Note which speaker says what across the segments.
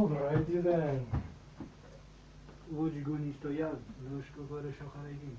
Speaker 1: Alrighty then.
Speaker 2: Hoje goni stoyad, não estou agora chacarei.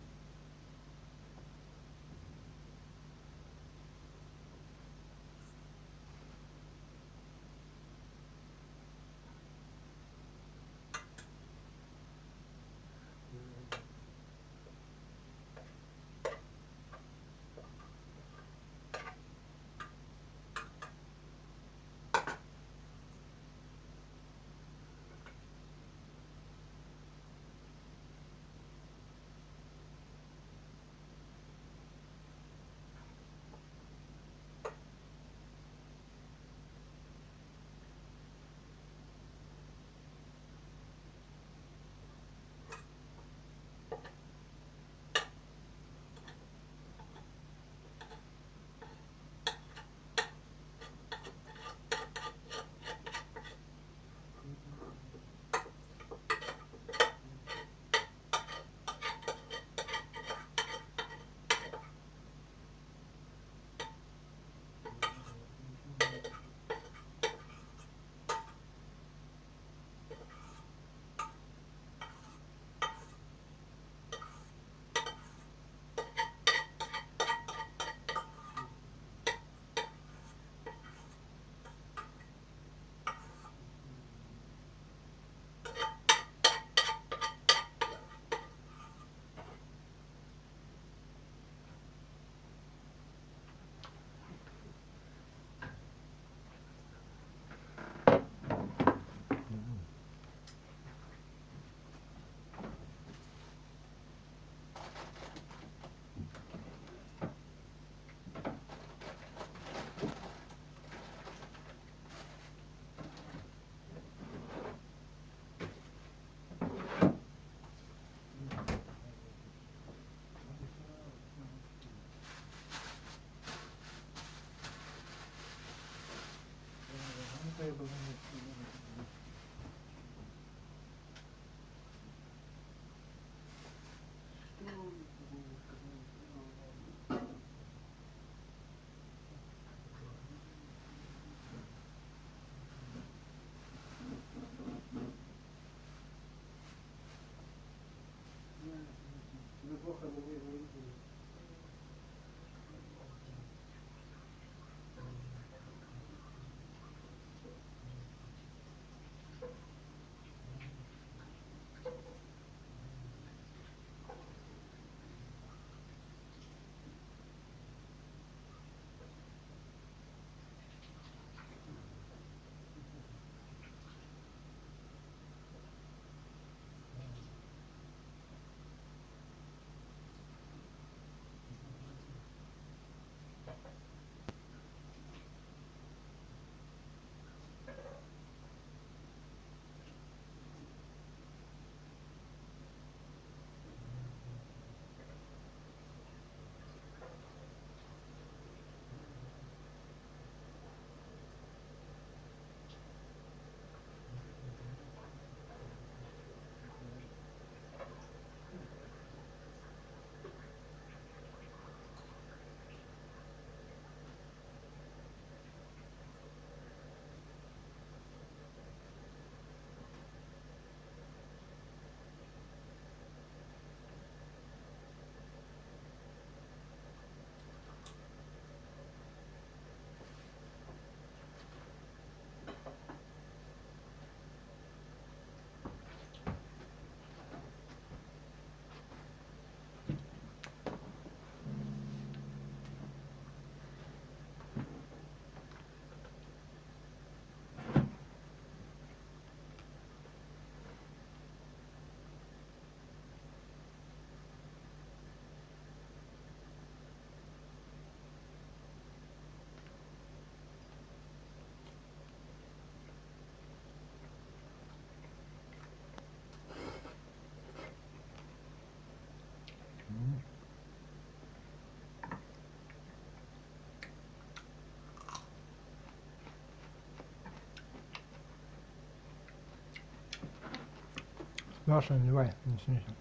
Speaker 1: Маша, наливай, не снися.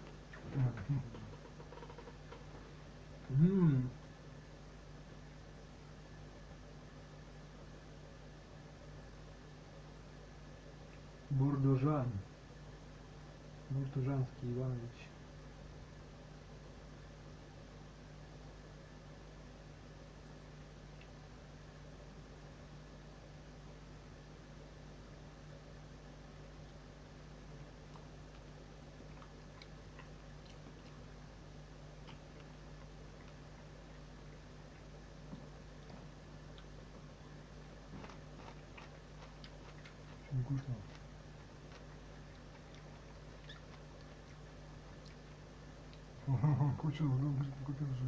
Speaker 2: Бурдужан. Бурдужанский Иванович.
Speaker 1: Не кушал. Кучу купил же.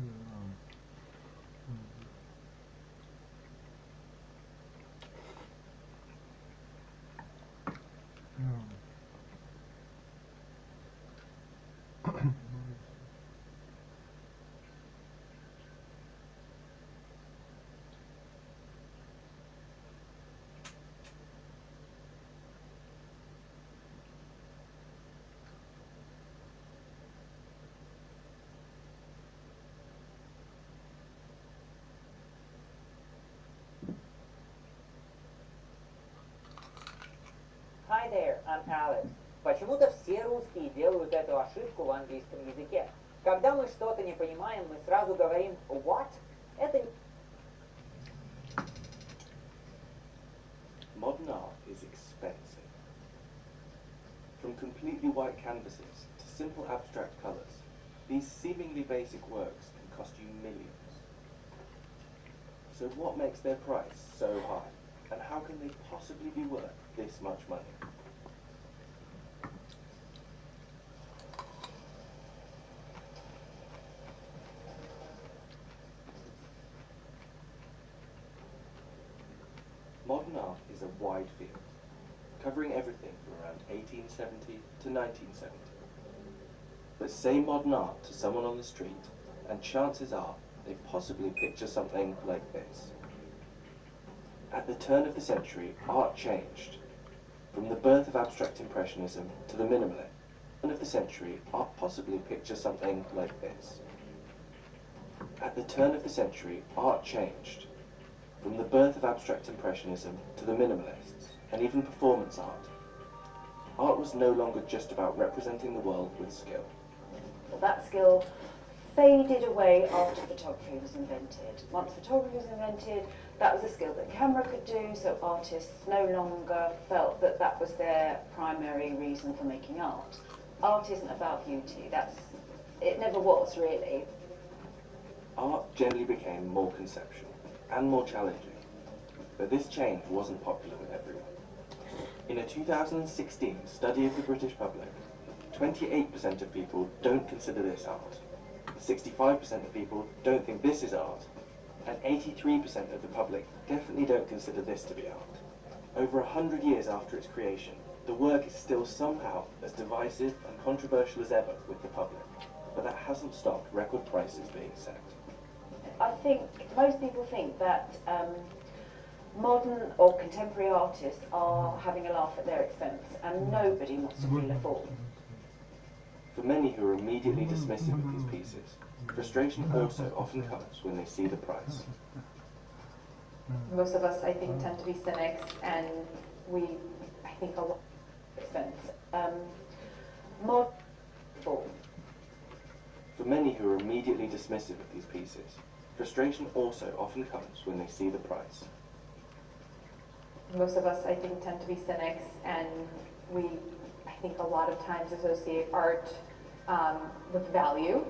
Speaker 3: Hi there, I'm Alex. Почему-то все русские делают эту ошибку в английском языке. Когда мы что-то не понимаем, мы сразу говорим what? Это
Speaker 4: Modern art is expensive. From completely white canvases to simple abstract colours, these seemingly basic works can cost you millions. So what makes their price so high? And how can they possibly be worth this much money? Modern art is a wide field, covering everything from around 1870 to 1970. But say modern art to someone on the street, and chances are they possibly picture something like this. At the turn of the century, art changed. From the birth of abstract impressionism to the minimalist. Turn of the century, art possibly picture something like this. At the turn of the century, art changed. From the birth of abstract impressionism to the minimalists, and even performance art. Art was no longer just about representing the world with skill.
Speaker 5: Well, that skill faded away after photography was invented. Once photography was invented, that was a skill that camera could do, so artists no longer felt that that was their primary reason for making art. Art isn't about beauty, it never was really.
Speaker 4: Art generally became more conceptual and more challenging, but this change wasn't popular with everyone. In a 2016 study of the British public, 28% of people don't consider this art, 65% of people don't think this is art, and 83% of the public definitely don't consider this to be art. Over 100 years after its creation, the work is still somehow as divisive and controversial as ever with the public, but that hasn't stopped record prices being set.
Speaker 5: I think most people think that modern or contemporary artists are having a laugh at their expense, and nobody wants to feel a fool.
Speaker 4: For many who are immediately dismissive of these pieces, frustration also often comes when they see the price.
Speaker 6: Most of us, I think, tend to be cynics, and I think, a lot of expense.
Speaker 5: More fool.
Speaker 4: For many who are immediately dismissive of these pieces, frustration also often comes when they see the price.
Speaker 6: Most of us, I think, tend to be cynics, and I think, a lot of times associate art with value,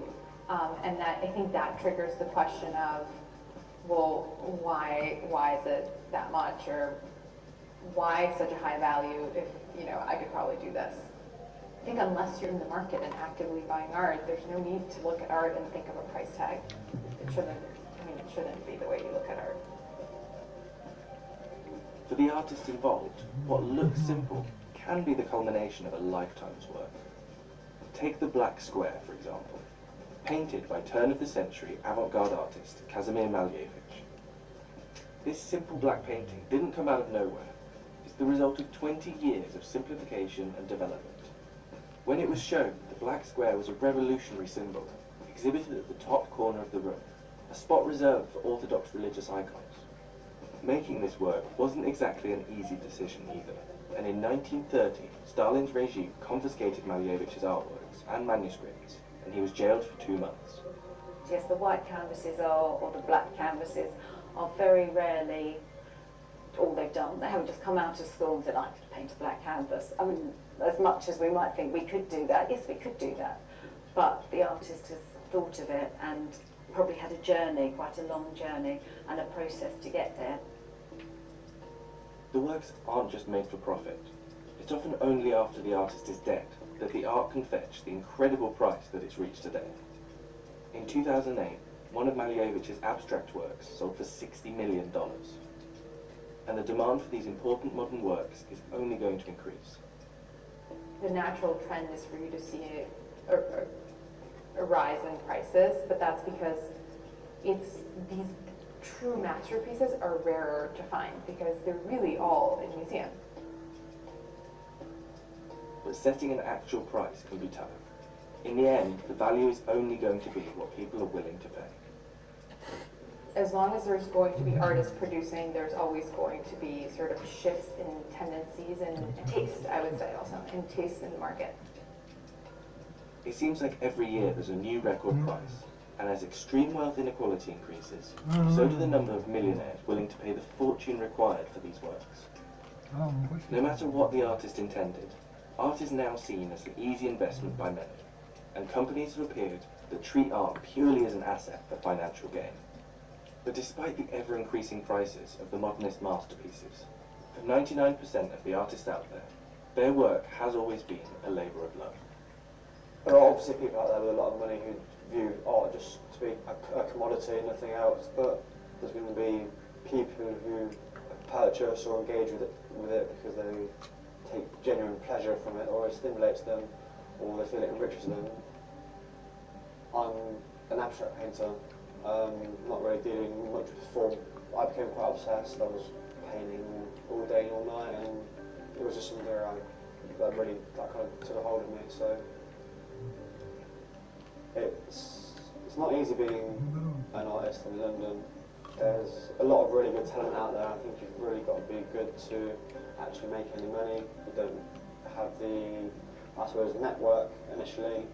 Speaker 6: and that I think that triggers the question of, well, why is it that much, or why such a high value if I could probably do this. I think unless you're in the market and actively buying art, there's no need to look at art and think of a price tag. It shouldn't be the way you look at art.
Speaker 4: For the artists involved, what looks simple can be the culmination of a lifetime's work. Take the Black Square, for example, painted by turn-of-the-century avant-garde artist Kazimir Malevich. This simple black painting didn't come out of nowhere. It's the result of 20 years of simplification and development. When it was shown, the Black Square was a revolutionary symbol, exhibited at the top corner of the room, a spot reserved for Orthodox religious icons. Making this work wasn't exactly an easy decision either. and in 1930, Stalin's regime confiscated Maleevich's artworks and manuscripts, and he was jailed for 2 months.
Speaker 5: Yes, the white canvases are, or the black canvases, are very rarely all they've done. They haven't just come out of school and said, I could paint a black canvas. I mean, as much as we might think we could do that, yes, we could do that. But the artist has thought of it and probably had a journey, quite a long journey, and a process to get there.
Speaker 4: The works aren't just made for profit. It's often only after the artist is dead that the art can fetch the incredible price that it's reached today. In 2008, one of Maleevich's abstract works sold for $60 million. And the demand for these important modern works is only going to increase.
Speaker 6: The natural trend is for you to see a rise in prices, but that's because these true masterpieces are rarer to find because they're really all in museum.
Speaker 4: But setting an actual price can be tough. In the end, the value is only going to be what people are willing to pay.
Speaker 6: As long as there's going to be artists producing, there's always going to be sort of shifts in tendencies and taste, I would say also, and taste in the market.
Speaker 4: It seems like every year there's a new record price, and as extreme wealth inequality increases, so do the number of millionaires willing to pay the fortune required for these works. No matter what the artist intended, art is now seen as an easy investment by many, and companies have appeared that treat art purely as an asset for financial gain. But despite the ever-increasing prices of the modernist masterpieces, for 99% of the artists out there, their work has always been a labour of love.
Speaker 7: There are obviously people out there with a lot of money who view art just to be a commodity and nothing else, but there's going to be people who purchase or engage with it because they take genuine pleasure from it, or it stimulates them, or they feel it enriches them. I'm an abstract painter, not really dealing much with form. I became quite obsessed. I was painting all day and all night, and it was just something that kind of took a hold of me. So it's not easy being an artist in London. There's a lot of really good talent out there. I think you've really got to be good to actually make any money. You don't have the, I suppose, network initially.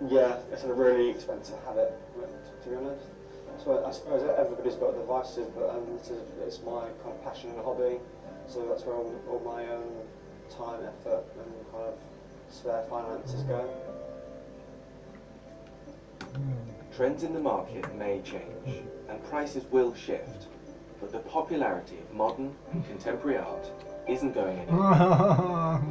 Speaker 7: Yeah, it's a really expensive habit, to be honest. So I suppose everybody's got devices, but it's my kind of passion and hobby. So that's where all my time, effort, and kind of spare finances go.
Speaker 4: Trends in the market may change, and prices will shift, but the popularity of modern and contemporary art isn't going anywhere.